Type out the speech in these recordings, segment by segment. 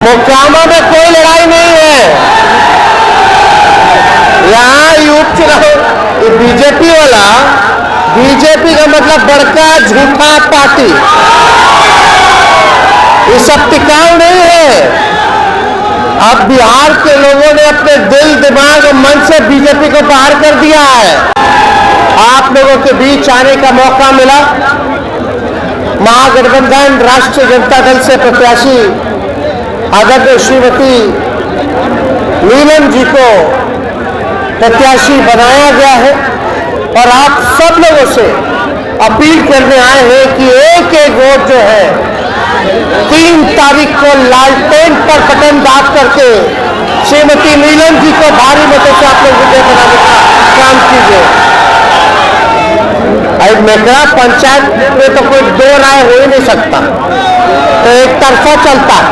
मोकामा में कोई लड़ाई नहीं है। यहाँ यूथ चुनाव बीजेपी वाला, बीजेपी का मतलब बड़का झूठा पार्टी, ये सब टिकाऊ नहीं है। अब बिहार के लोगों ने अपने दिल, दिमाग और मन से बीजेपी को बाहर कर दिया है। आप लोगों के बीच आने का मौका मिला। महागठबंधन राष्ट्रीय जनता दल से प्रत्याशी आदरणीय श्रीमती नीलम जी को प्रत्याशी बनाया गया है और आप सब लोगों से अपील करने आए हैं कि एक एक वोट जो है 3 तारीख को लालटेन पर बटन दाब करके श्रीमती नीलम जी को भारी मतों से आप लोग विजय बनाने का काम कीजिए। मेकरा पंचायत में तो कोई दो राय हो ही नहीं सकता, तो एक तरफा चलता है।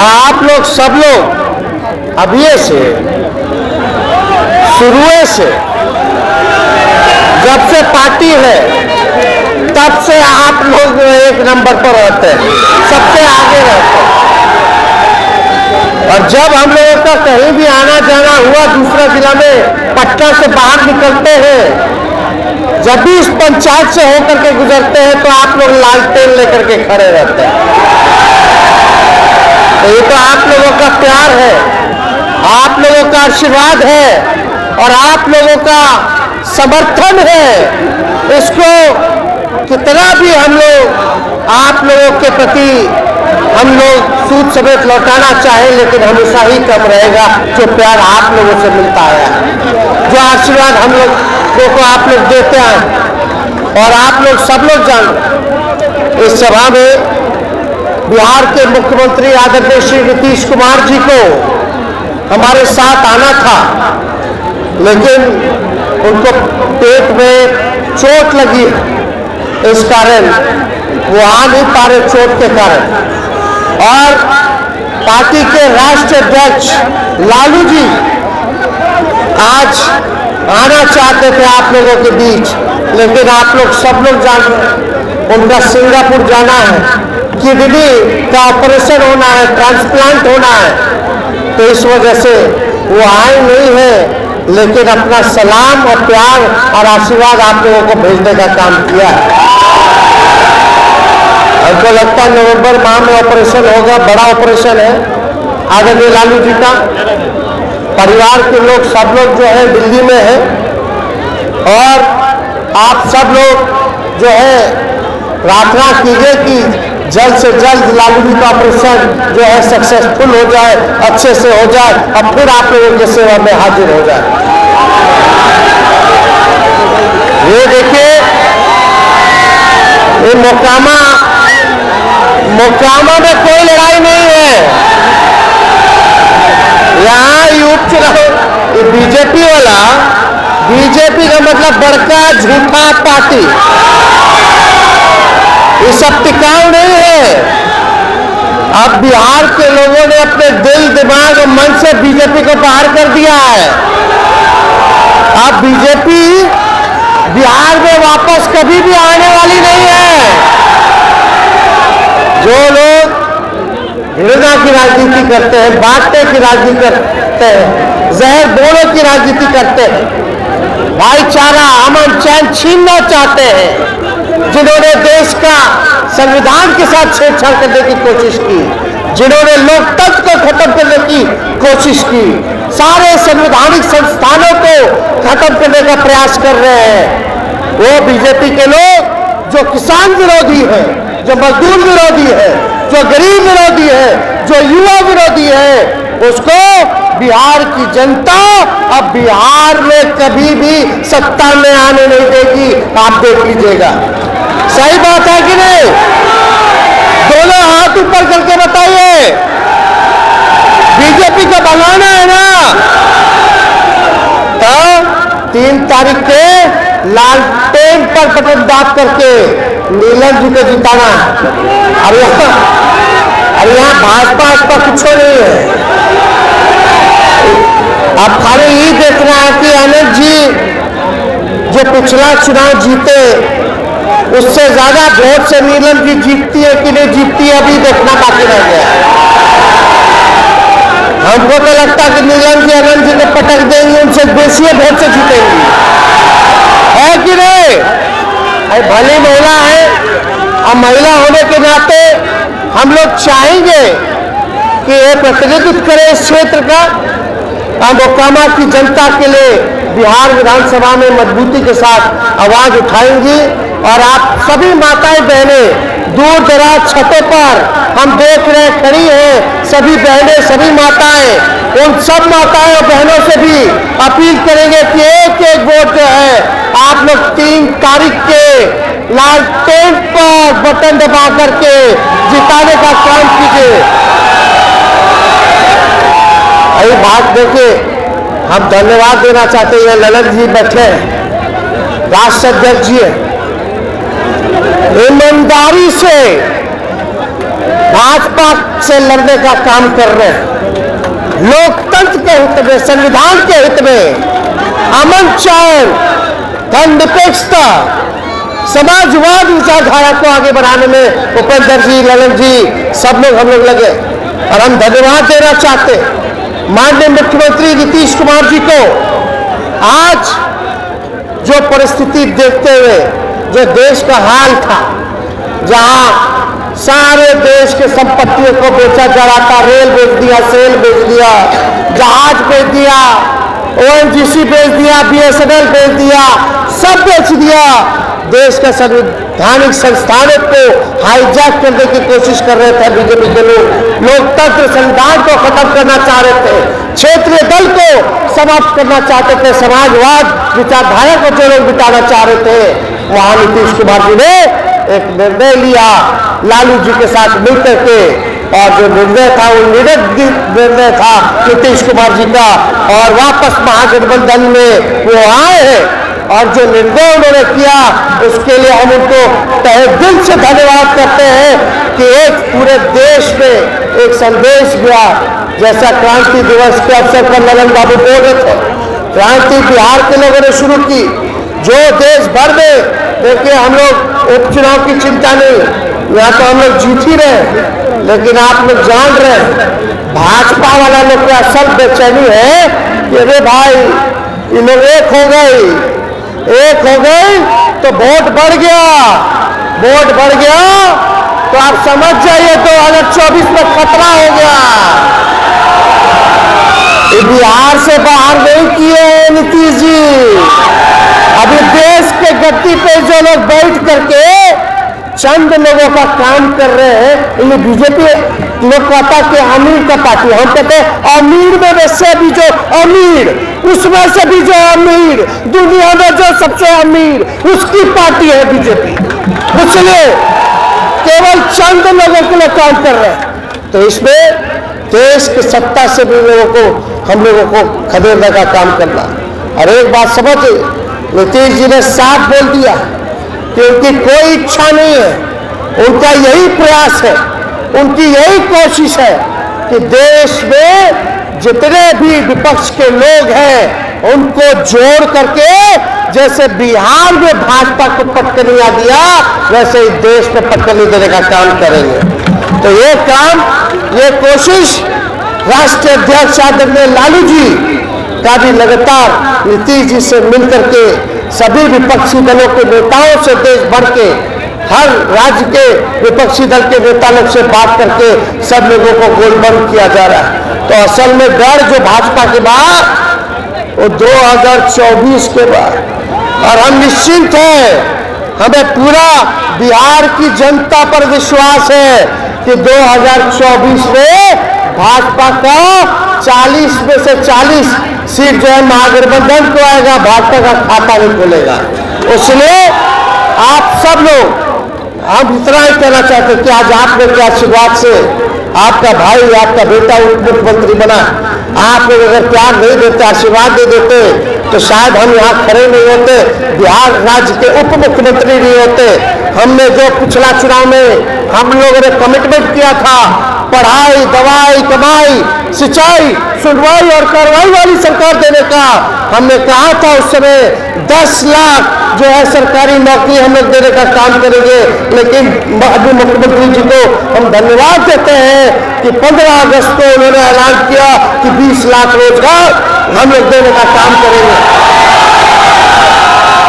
आप लोग सब लोग अभी से शुरू से जब से पार्टी है तब से आप लोग एक नंबर पर रहते हैं, सबसे आगे रहते हैं। और जब हम लोगों का कहीं भी आना जाना हुआ दूसरा जिला में पटना से बाहर निकलते हैं, जब भी इस पंचायत से होकर के गुजरते हैं तो आप लोग लालटेन लेकर के खड़े रहते हैं। तो ये तो आप लोगों का प्यार है, आप लोगों का आशीर्वाद है और आप लोगों का समर्थन है। इसको कितना भी हम लोग आप लोगों के प्रति हम लोग सूद समेत लौटाना चाहें, लेकिन हमेशा ही कम रहेगा जो प्यार आप लोगों से मिलता है, जो आशीर्वाद हम लोगों को आप लोग देते हैं। और आप लोग सब लोग जान, इस सभा में बिहार के मुख्यमंत्री आदरणीय श्री नीतीश कुमार जी को हमारे साथ आना था, लेकिन उनको पेट में चोट लगी, इस कारण वो आ नहीं पा रहे चोट के कारण। और पार्टी के राष्ट्रीय अध्यक्ष लालू जी आज आना चाहते थे आप लोगों के बीच, लेकिन आप लोग सब लोग जान रहे हैं उनका सिंगापुर जाना है, किडनी का ऑपरेशन होना है, ट्रांसप्लांट होना है, तो इस वजह से वो आए नहीं है, लेकिन अपना सलाम और प्यार और आशीर्वाद आप लोगों को भेजने का काम किया है। हमको लगता है नवंबर माह में ऑपरेशन होगा, बड़ा ऑपरेशन है आदरणीय लालू जी का। परिवार के लोग सब लोग जो है दिल्ली में है और आप सब लोग जो है प्रार्थना कीजिए कि जल्द से जल्द लालू जी का ऑपरेशन जो है सक्सेसफुल हो जाए, अच्छे से हो जाए और फिर आप लोगों की सेवा में हाजिर हो जाए। ये देखिए, ये मोकामा में कोई लड़ाई नहीं है। यहाँ यूथ चुनाव बीजेपी वाला, बीजेपी का मतलब बड़का झूठा पार्टी, ये सब टिकाऊ नहीं है। अब बिहार के लोगों ने अपने दिल, दिमाग और मन से बीजेपी को बाहर कर दिया है। अब बीजेपी बिहार में वापस कभी भी आने वाली नहीं है। जो लोग घृणा की राजनीति करते हैं, बांटने की राजनीति करते हैं, जहर बोलने की राजनीति करते हैं, भाईचारा, अमन चैन छीनना चाहते हैं, जिन्होंने देश का संविधान के साथ छेड़छाड़ करने की कोशिश की, जिन्होंने लोकतंत्र को खत्म करने की कोशिश की, सारे संवैधानिक संस्थानों को खत्म करने का प्रयास कर रहे हैं, वो बीजेपी के लोग जो किसान विरोधी है, जो मजदूर विरोधी है, जो गरीब विरोधी है, जो युवा विरोधी है, उसको बिहार की जनता अब बिहार में कभी भी सत्ता में आने नहीं देगी। आप देख लीजिएगा, सही बात है कि नहीं? दोनों हाथ ऊपर करके बताइए, बीजेपी को बनाना है ना? तो 3 तारीख के लालटेन पर बटन दाब करके नीलम जी को जिताना है। अब यहाँ भाजपा कुछ नहीं है। अब खाली ये देखना है कि आनंद जी जो पिछला चुनाव जीते उससे ज्यादा वोट से नीलम जी जीतती है कि नहीं जीतती है अभी देखना बाकी रह गया है। हमको तो लगता है कि नीलम जी आनंद जी को पटक देंगे, उनसे बेसी वोट से जीतेंगी, है कि नहीं? भली महिला है, अब महिला होने के नाते हम लोग चाहेंगे कि ये प्रतिनिधित्व करे इस क्षेत्र का। हम मोकामा की जनता के लिए बिहार विधानसभा में मजबूती के साथ आवाज उठाएंगी और आप सभी माताएं बहनें दूर दराज छतों पर हम देख रहे खड़ी हैं, सभी बहनें सभी माताएं, उन सब माताएं और बहनों से भी अपील करेंगे कि एक एक वोट जो है आप लोग 3 तारीख के लालटेन पर बटन दबा करके जिताने का काम कीजिए। यही बात देखिए, हम धन्यवाद देना चाहते हैं ललन जी बैठे हैं, राष्ट्र अध्यक्ष जी हैं, ईमानदारी से भाजपा से लड़ने का काम कर रहे हैं, लोकतंत्र के हित में, संविधान के हित में, अमन चैन, धर्मनिरपेक्षता, समाजवाद विचारधारा को आगे बढ़ाने में उपेंद्र जी, ललन जी, सब लोग हम लोग लगे। और हम धन्यवाद देना चाहते हैं माननीय मुख्यमंत्री नीतीश कुमार जी को। आज जो परिस्थिति देखते हुए जो देश का हाल था, जहां सारे देश के संपत्तियों को बेचा जा रहा था, रेल बेच दिया, सेल बेच दिया, जहाज बेच दिया, ONGC बेच दिया, BSNL बेच दिया, सब बेच दिया, देश के संवैधानिक संस्थानों को हाईजैक करने की कोशिश कर रहे थे बीजेपी के लोग। लोकतंत्र संविधान को खत्म करना चाह रहे थे, क्षेत्रीय दल को समाप्त करना चाहते थे, समाजवाद विचारधारा को जो लोग बिताना चाह रहे थे, वहां नीतीश कुमार जी ने एक निर्णय लिया लालू जी के साथ मिलकर के, और जो निर्णय था वो निर्णय था नीतीश कुमार जी का, और वापस महागठबंधन में वो आए हैं। और जो निर्णय उन्होंने किया उसके लिए हम उनको तहे दिल से धन्यवाद करते हैं कि एक पूरे देश में एक संदेश गया। जैसा क्रांति दिवस के अवसर पर ललन बाबू बोल रहे थे, क्रांति बिहार के लोगों ने शुरू की, जो देश भर में देखिए हम लोग उपचुनाव की चिंता नहीं, यहाँ तो हम लोग जीत ही रहे, लेकिन आप लोग जान रहे भाजपा वाला लोग का असल बेचैनी है कि अरे भाई ये लोग एक हो गई तो वोट बढ़ गया तो आप समझ जाइए 2024 में खतरा हो गया। ये बिहार से बाहर नहीं किए हैं नीतीश जी, अभी देश के गद्दी पे जो लोग बैठ करके चंद लोगों का काम कर रहे हैं, ये बीजेपी लोग कहता कि अमीर का पार्टी, हम कहते हैं अमीर में से भी जो अमीर, उसमें से भी जो अमीर, दुनिया में जो सबसे अमीर, उसकी पार्टी है बीजेपी। इसलिए केवल चंद लोगों के लिए काम कर रहे हैं, तो इसमें देश की सत्ता से भी लोगों को, हम लोगों को खदेड़ने का काम करना। और एक बात समझिए, नीतीश जी ने साफ बोल दिया कि उनकी कोई इच्छा नहीं है, उनका यही प्रयास है, उनकी यही कोशिश है कि देश में जितने भी विपक्ष के लोग हैं उनको जोड़ करके, जैसे बिहार में भाजपा को पटकनिया दिया वैसे ही देश में पटकनी देने का काम करेंगे। तो ये काम, ये कोशिश राष्ट्रीय अध्यक्ष आदरणीय लालू जी का भी लगातार नीतीश जी से मिलकर के सभी विपक्षी दलों के नेताओं से देश भर के हर राज्य के विपक्षी दल के नेता लोग से बात करके सब लोगों को गोलबंद किया जा रहा है। तो असल में डर जो भाजपा के बाद वो 2024 के बाद, और हम निश्चिंत हैं, हमें पूरा बिहार की जनता पर विश्वास है कि 2024 में भाजपा का 40 में से 40 सीट जो है महागठबंधन को आएगा, भाजपा का खाता नहीं खुलेगा। इसलिए आप सब लोग, हम इतना ही कहना चाहते हैं कि आज आप लोग के आशीर्वाद से आपका भाई, आपका बेटा उप मुख्यमंत्री बना। आप लोग अगर प्यार नहीं देते, आशीर्वाद दे देते, तो शायद हम यहाँ खड़े नहीं होते, बिहार राज्य के उप मुख्यमंत्री नहीं होते। हमने जो पिछला चुनाव में हम लोगों ने कमिटमेंट किया था, पढ़ाई, दवाई, कमाई, सिंचाई, सुनवाई और कार्रवाई वाली सरकार देने का हमने कहा था उस समय 10 लाख जो है सरकारी नौकरी हम लोग देने का काम करेंगे। लेकिन अभी मुख्यमंत्री जी को हम धन्यवाद देते हैं कि 15 अगस्त को उन्होंने ऐलान किया कि 20 लाख रोजगार हम लोग देने का काम करेंगे।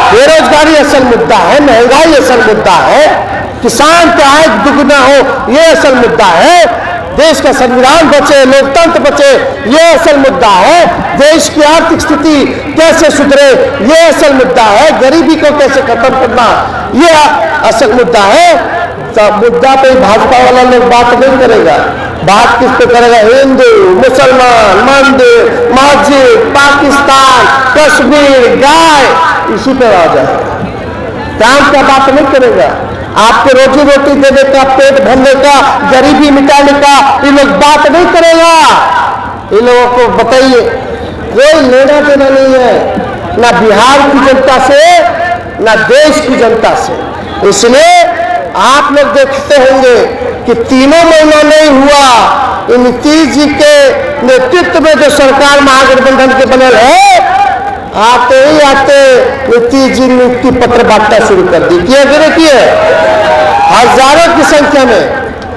बेरोजगारी असल मुद्दा है, महंगाई असल मुद्दा है, किसान की आय दुगुना हो ये असल मुद्दा है, देश का संविधान बचे, लोकतंत्र बचे ये असल मुद्दा है, देश की आर्थिक स्थिति कैसे सुधरे ये असल मुद्दा है, गरीबी को कैसे खत्म करना ये असल मुद्दा है। तो मुद्दा पे भाजपा वाला लोग बात नहीं करेगा, बात किस पे करेगा? हिंदू, मुसलमान, मंदिर, मस्जिद, पाकिस्तान, कश्मीर, गाय, इसी पे आ जाएगा। काम का बात नहीं करेगा, आपको रोजी रोटी देने का, पेट भरने का, गरीबी मिटाने का ये लोग बात नहीं करेगा। इन लोगों को बताइए, कोई लेना देना नहीं है ना बिहार की जनता से ना देश की जनता से। इसलिए आप लोग देखते होंगे कि 3 महीना नहीं हुआ नीतीश जी के नेतृत्व में जो सरकार महागठबंधन के बनल है, आते ही आते नीतीश जी नियुक्ति पत्र बांटना शुरू कर दी। किया कि नहीं किए? हजारों की संख्या में।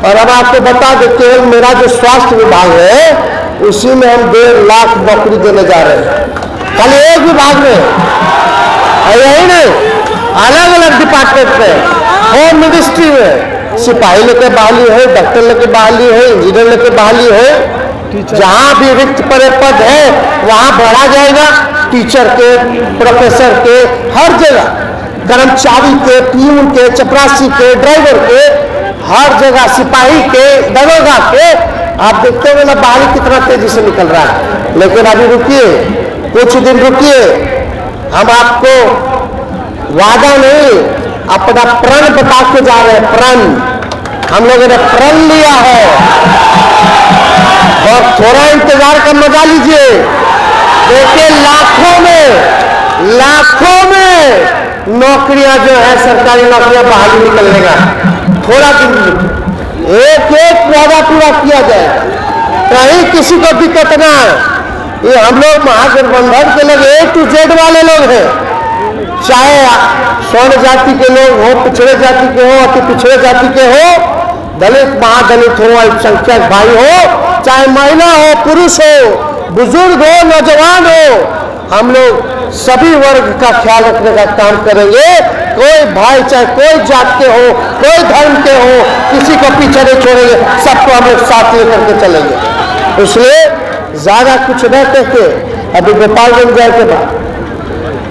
और अब आपको बता दें, केवल मेरा जो स्वास्थ्य विभाग है उसी में हम 1.5 लाख नौकरी देने जा रहे हैं, खाली एक विभाग में। यही नहीं, अलग अलग डिपार्टमेंट में, होम मिनिस्ट्री में सिपाही लेके बहाली हो, डॉक्टर लेके बहाली हो, इंजीनियर लेके बहाली हो, जहां भी रिक्त पड़े पद है वहां बढ़ा जाएगा। टीचर के, प्रोफेसर के, हर जगह, कर्मचारी के, पीयून के, चपरासी के, ड्राइवर के, हर जगह, सिपाही के, दरोगा के। आप देखते हो ना बाहरी कितना तेजी से निकल रहा है। लेकिन अभी रुकिए, कुछ दिन रुकिए, हम आपको वादा नहीं अपना प्रण बता के जा रहे हैं। प्रण, हम लोगों ने प्रण लिया है और थोड़ा इंतजार का मजा लीजिए। देखिए, लाखों में नौकरियां जो है, सरकारी नौकरियां बहाली निकलने का। थोड़ा दिन एक वादा पूरा किया जाए, कहीं किसी को दिक्कत ना है। ये हम लोग महागठबंधन के लोग A to Z वाले लोग हैं, चाहे स्वर्ण जाति के लोग हो, पिछड़े जाति के हो, अति पिछड़े जाति के हो, दलित, महादलित हो, अल्पसंख्यक भाई हो, चाहे महिला हो, पुरुष हो, बुजुर्ग हो, नौजवान हो, हम लोग सभी वर्ग का ख्याल रखने का काम करेंगे। कोई भाई, चाहे कोई जात के हो, कोई धर्म के हो, किसी को पीछे नहीं छोड़ेंगे, सबको हम लोग साथ लेकर के चलेंगे। इसलिए ज्यादा कुछ न कहते, अभी गोपालगंज जाए के बाद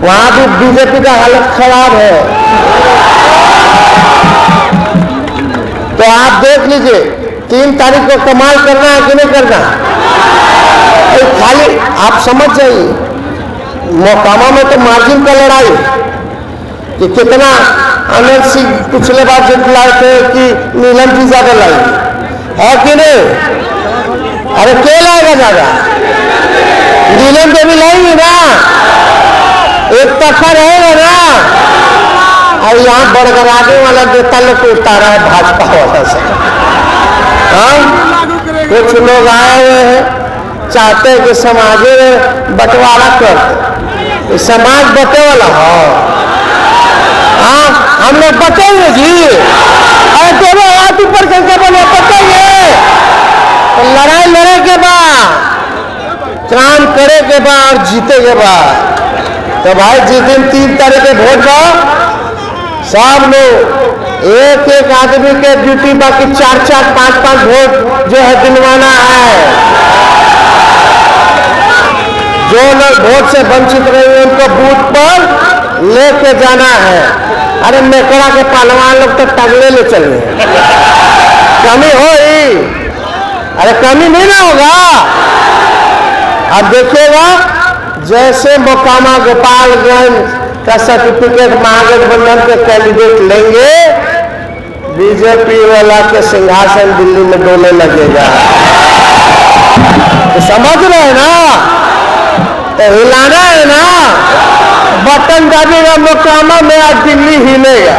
वहां भी बीजेपी का हालत खराब है। तो आप देख लीजिए, 3 तारीख को कमाल करना है कि नहीं करना? खाली आप समझ जाइए, मोकामा में तो मार्जिन का लड़ाई कि कितना आनंद सिंह पिछले बार जितलाए थे कि नीलम जी ज्यादा लाएगी, है कि नहीं? अरे क्या लाएगा ज्यादा? नीलम देवी लाएंगी ना, एक तरफा रहेगा ना। और यहाँ बड़गराने वाला नेता लोग को उतारा है भाजपा वाला से। कुछ लोग आए हुए हैं, चाहते हैं कि समाज में बंटवारा कर, समाज बटे वाला हो। हाँ, हम लोग बटेंगे जी, अरे दोनों हाथ ऊपर करके बोले बटेंगे। तो लड़ाई लड़े के बाद, काम करे के बाद और जीते के बाद। तो भाई जिस दिन 3 तारीख के वोट का सब लोग एक आदमी के ड्यूटी, बाकी 4-4, 5-5 वोट जो है दिलवाना है। जो लोग वोट से वंचित रहे उनको बूथ पर लेके जाना है। अरे मेकड़ा के पहलवान लोग तो टगले ले चल रहे, कमी हो ही, अरे कमी नहीं ना होगा। अब देखिएगा, जैसे मोकामा गोपालगंज का सर्टिफिकेट महागठबंधन के कैंडिडेट लेंगे, बीजेपी वाला के सिंहासन दिल्ली में डोले लगेगा। तो समझ रहे हैं ना, तो हिलाना है ना, बटन दबेगा मोकामा में, आज दिल्ली हिलेगा।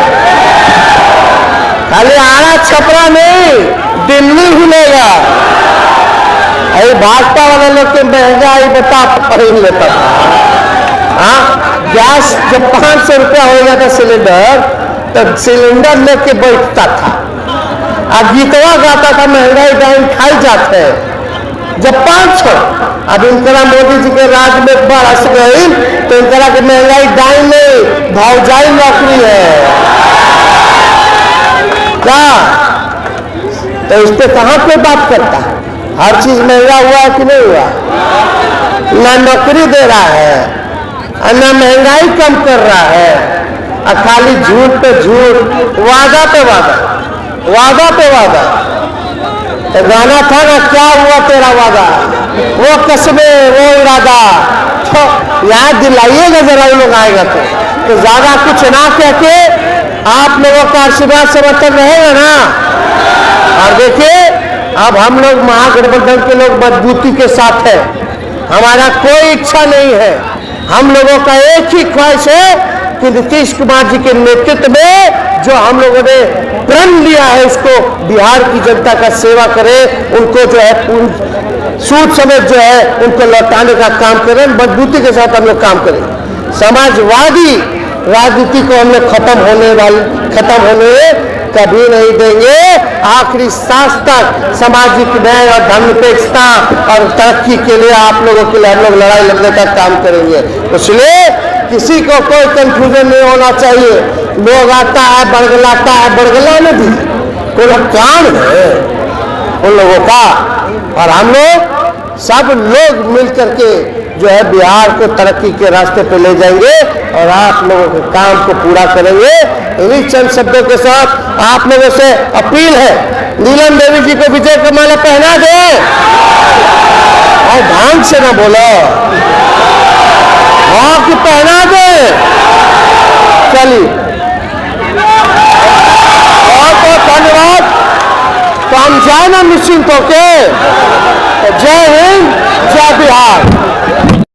खाली आना छपरा नहीं, दिल्ली हिलेगा। अरे भाजपा वाले लोग के महंगाई बता खरीद लेता था। हाँ, गैस जब 500 रुपया हो जाता सिलेंडर तो सिलेंडर लेके बैठता था और गीतवा गाता था महंगाई डाइन खाई जाते हैं जब 500। अब इनकरा मोदी जी के राज में बढ़ गई तो इनकरा की महंगाई डाइन नहीं भौजाई नौकरी है क्या? तो इस पे कहां पे बात करता है? हर चीज महंगा हुआ है कि नहीं हुआ? ना नौकरी दे रहा है और ना महंगाई कम कर रहा है और खाली झूठ पे झूठ, वादा पे वादा, वादा पे वादा। तो गाना था ना, क्या हुआ तेरा वादा, वो कसमे वो इरादा, तो याद दिलाइएगा जरा उन लोग आएगा तो ज्यादा कुछ ना कह के आप लोगों का आशीर्वाद समर्थन रहेगा ना। और देखिए अब हम लोग महागठबंधन के लोग मजबूती के साथ है, हमारा कोई इच्छा नहीं है, हम लोगों का एक ही ख्वाहिश है कि नीतीश कुमार जी के नेतृत्व में जो हम लोगों ने प्रण लिया है उसको बिहार की जनता का सेवा करे, उनको जो है सूद समेत जो है उनको लौटाने का काम करें, मजबूती के साथ हम लोग काम करें। समाजवादी राजनीति को हम लोग खत्म होने कभी नहीं देंगे। आखिरी सांस तक सामाजिक न्याय और धर्मनिरपेक्षता और तरक्की के लिए आप लोगों के लिए हम लोग लड़ाई लड़ने का काम करेंगे। इसलिए किसी को कोई कंफ्यूजन नहीं होना चाहिए। लोग आता है बड़गलाता है, बड़गलाने दीजिए, कोई काम है उन लोगों का। और हम लोग सब लोग मिल करके जो है बिहार को तरक्की के रास्ते पे ले जाएंगे और आप लोगों के काम को पूरा करेंगे। इन्हीं चंद शब्दों के साथ आप लोगों से अपील है, नीलम देवी जी को विजय का माला पहना दे और ढंग से ना बोलो, हाँ कि पहना दे। चलिए बहुत बहुत धन्यवाद। तो हम जाए ना निश्चिंत होके।